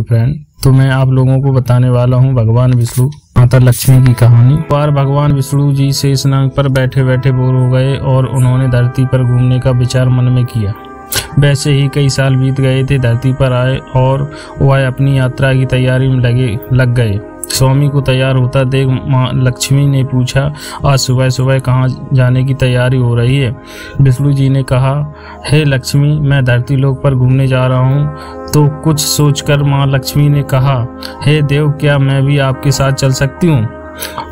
Friend, तो मैं आप लोगों को बताने वाला हूं भगवान विष्णु माता लक्ष्मी की कहानी। बार भगवान विष्णु जी शेष नाग पर बैठे बैठे बोर हो गए और उन्होंने धरती पर घूमने का विचार मन में किया। वैसे ही कई साल बीत गए थे। धरती पर आए और वह अपनी यात्रा की तैयारी में लग गए। स्वामी को तैयार होता देख माँ लक्ष्मी ने पूछा, आज सुबह सुबह कहाँ जाने की तैयारी हो रही है? विष्णु जी ने कहा, हे लक्ष्मी, मैं धरती लोक पर घूमने जा रहा हूँ। तो कुछ सोचकर माँ लक्ष्मी ने कहा, हे देव, क्या मैं भी आपके साथ चल सकती हूँ?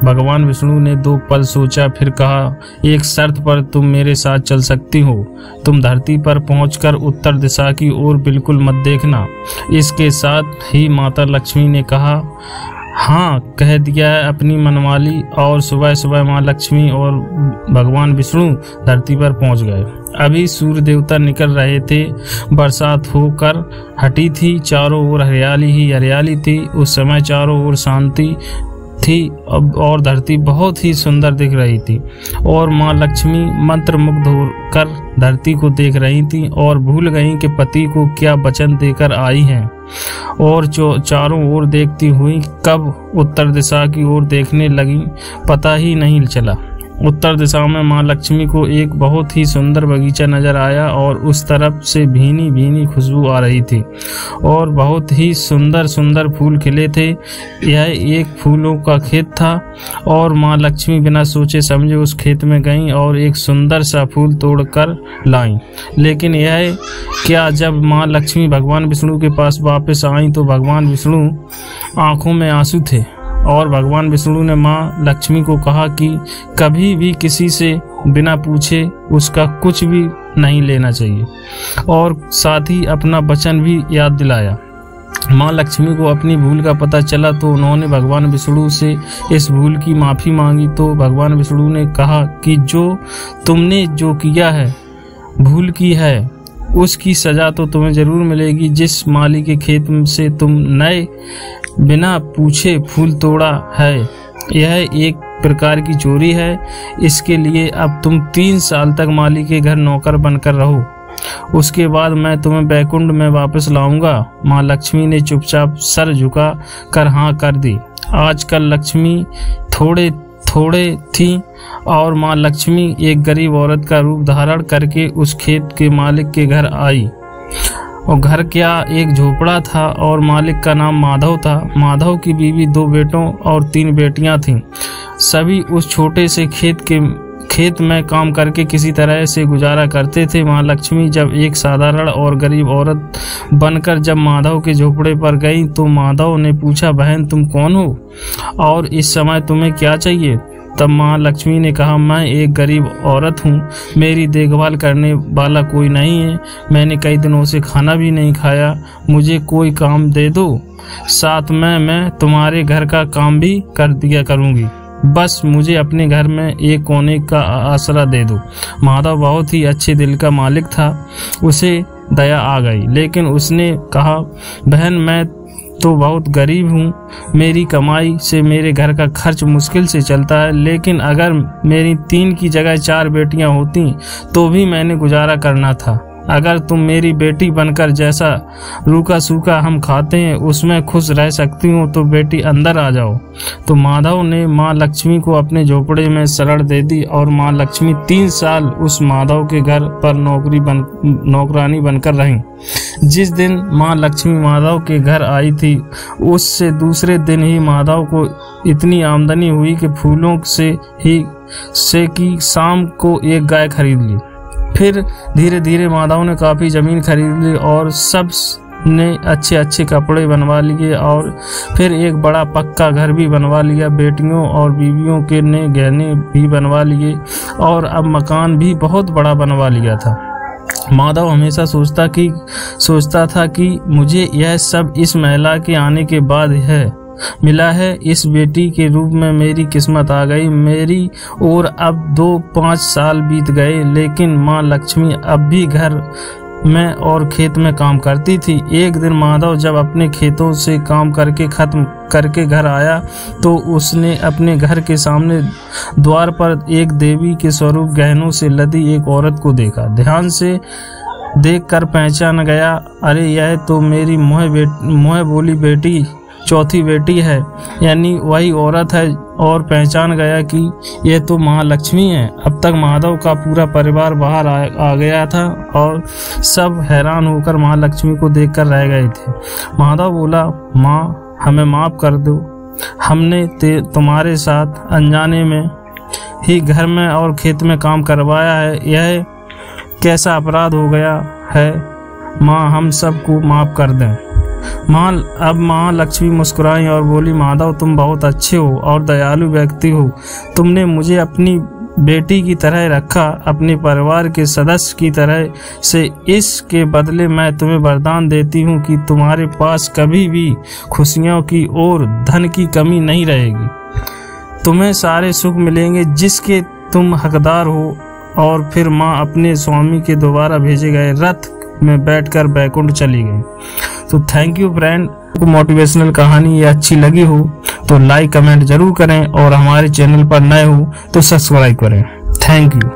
भगवान विष्णु ने 2 पल सोचा, फिर कहा, एक शर्त पर तुम मेरे साथ चल सकती हो। तुम धरती पर पहुंचकर उत्तर दिशा की ओर बिल्कुल मत देखना। इसके साथ ही माता लक्ष्मी ने कहा, हाँ, कह दिया है अपनी मनमाली। और सुबह सुबह माँ लक्ष्मी और भगवान विष्णु धरती पर पहुंच गए। अभी सूर्य देवता निकल रहे थे। बरसात होकर हटी थी। चारों ओर हरियाली ही हरियाली थी। उस समय चारों ओर शांति थी और धरती बहुत ही सुंदर दिख रही थी। और माँ लक्ष्मी मंत्रमुग्ध होकर धरती को देख रही थी और भूल गई कि पति को क्या वचन देकर आई हैं। और चारों ओर देखती हुई कब उत्तर दिशा की ओर देखने लगी, पता ही नहीं चला। उत्तर दिशा में माँ लक्ष्मी को एक बहुत ही सुंदर बगीचा नजर आया और उस तरफ से भीनी भीनी खुशबू आ रही थी और बहुत ही सुंदर सुंदर फूल खिले थे। यह एक फूलों का खेत था और माँ लक्ष्मी बिना सोचे समझे उस खेत में गईं और एक सुंदर सा फूल तोड़कर लाईं। लेकिन यह क्या, जब माँ लक्ष्मी भगवान विष्णु के पास वापस आईं तो भगवान विष्णु आंखों में आंसू थे। और भगवान विष्णु ने माँ लक्ष्मी को कहा कि कभी भी किसी से बिना पूछे उसका कुछ भी नहीं लेना चाहिए और साथ ही अपना वचन भी याद दिलाया। माँ लक्ष्मी को अपनी भूल का पता चला तो उन्होंने भगवान विष्णु से इस भूल की माफ़ी मांगी। तो भगवान विष्णु ने कहा कि जो तुमने जो किया है, भूल की है, उसकी सज़ा तो तुम्हें ज़रूर मिलेगी। जिस माली के खेत से तुम नए बिना पूछे फूल तोड़ा है, यह एक प्रकार की चोरी है। इसके लिए अब तुम 3 साल तक माली के घर नौकर बनकर रहो। उसके बाद मैं तुम्हें बैकुंठ में वापस लाऊंगा। माँ लक्ष्मी ने चुपचाप सर झुका कर हाँ कर दी। आजकल लक्ष्मी थोड़े थी और माँ लक्ष्मी एक गरीब औरत का रूप धारण करके उस खेत के मालिक के घर आई। और घर क्या, एक झोपड़ा था और मालिक का नाम माधव था। माधव की बीवी 2 बेटों और 3 बेटियां थीं। सभी उस छोटे से खेत में काम करके किसी तरह से गुजारा करते थे। माँ लक्ष्मी जब एक साधारण और गरीब औरत बनकर जब माधव के झोपड़े पर गई तो माधव ने पूछा, बहन तुम कौन हो और इस समय तुम्हें क्या चाहिए? तब माँ लक्ष्मी ने कहा, मैं एक गरीब औरत हूँ, मेरी देखभाल करने वाला कोई नहीं है। मैंने कई दिनों से खाना भी नहीं खाया, मुझे कोई काम दे दो, साथ में मैं तुम्हारे घर का काम भी कर दिया करूँगी। बस मुझे अपने घर में एक कोने का आसरा दे दो। माधव बहुत ही अच्छे दिल का मालिक था। उसे दया आ गई, लेकिन उसने कहा, बहन मैं तो बहुत गरीब हूँ, मेरी कमाई से मेरे घर का खर्च मुश्किल से चलता है। लेकिन अगर मेरी 3 की जगह 4 बेटियाँ होती तो भी मैंने गुजारा करना था। अगर तुम मेरी बेटी बनकर जैसा रूखा सूखा हम खाते हैं उसमें खुश रह सकती हो तो बेटी अंदर आ जाओ। तो माधव ने माँ लक्ष्मी को अपने झोपड़े में शरण दे दी और माँ लक्ष्मी 3 साल उस माधव के घर पर नौकरानी बनकर रहीं। जिस दिन माँ लक्ष्मी माधव के घर आई थी उससे दूसरे दिन ही माधव को इतनी आमदनी हुई कि फूलों से कि शाम को एक गाय खरीद ली। फिर धीरे धीरे माधव ने काफ़ी ज़मीन खरीद ली और सब ने अच्छे अच्छे कपड़े बनवा लिए और फिर एक बड़ा पक्का घर भी बनवा लिया। बेटियों और बीवियों के ने गहने भी बनवा लिए और अब मकान भी बहुत बड़ा बनवा लिया था। माधव हमेशा सोचता था कि मुझे यह सब इस महिला के आने के बाद मिला है। इस बेटी के रूप में मेरी किस्मत आ गई मेरी। और अब 2-5 साल बीत गए, लेकिन माँ लक्ष्मी अब भी घर में और खेत में काम करती थी। एक दिन माधव जब अपने खेतों से काम करके खत्म करके घर आया तो उसने अपने घर के सामने द्वार पर एक देवी के स्वरूप गहनों से लदी एक औरत को देखा। ध्यान से देखकर पहचान गया, अरे यह तो मेरी मोह बोली बेटी चौथी बेटी है, यानी वही औरत है, और पहचान गया कि यह तो महालक्ष्मी है। अब तक माधव का पूरा परिवार बाहर आ गया था और सब हैरान होकर महालक्ष्मी को देखकर रह गए थे। माधव बोला, माँ हमें माफ कर दो, हमने तुम्हारे साथ अनजाने में ही घर में और खेत में काम करवाया है, यह कैसा अपराध हो गया है, माँ हम सबको माफ कर दें। अब महालक्ष्मी मुस्कुराई और बोली, माधव तुम बहुत अच्छे हो और दयालु व्यक्ति हो, तुमने मुझे अपनी बेटी की तरह रखा, अपने परिवार के सदस्य की तरह से। इसके बदले मैं तुम्हें वरदान देती हूँ कि तुम्हारे पास कभी भी खुशियों की और धन की कमी नहीं रहेगी, तुम्हें सारे सुख मिलेंगे जिसके तुम हकदार हो। और फिर माँ अपने स्वामी के दोबारा भेजे गए रथ में बैठकर बैकुंठ चली गई। तो थैंक यू फ्रेंड, मोटिवेशनल कहानी ये अच्छी लगी हो तो लाइक कमेंट जरूर करें और हमारे चैनल पर नए हो तो सब्सक्राइब करें। Thank you.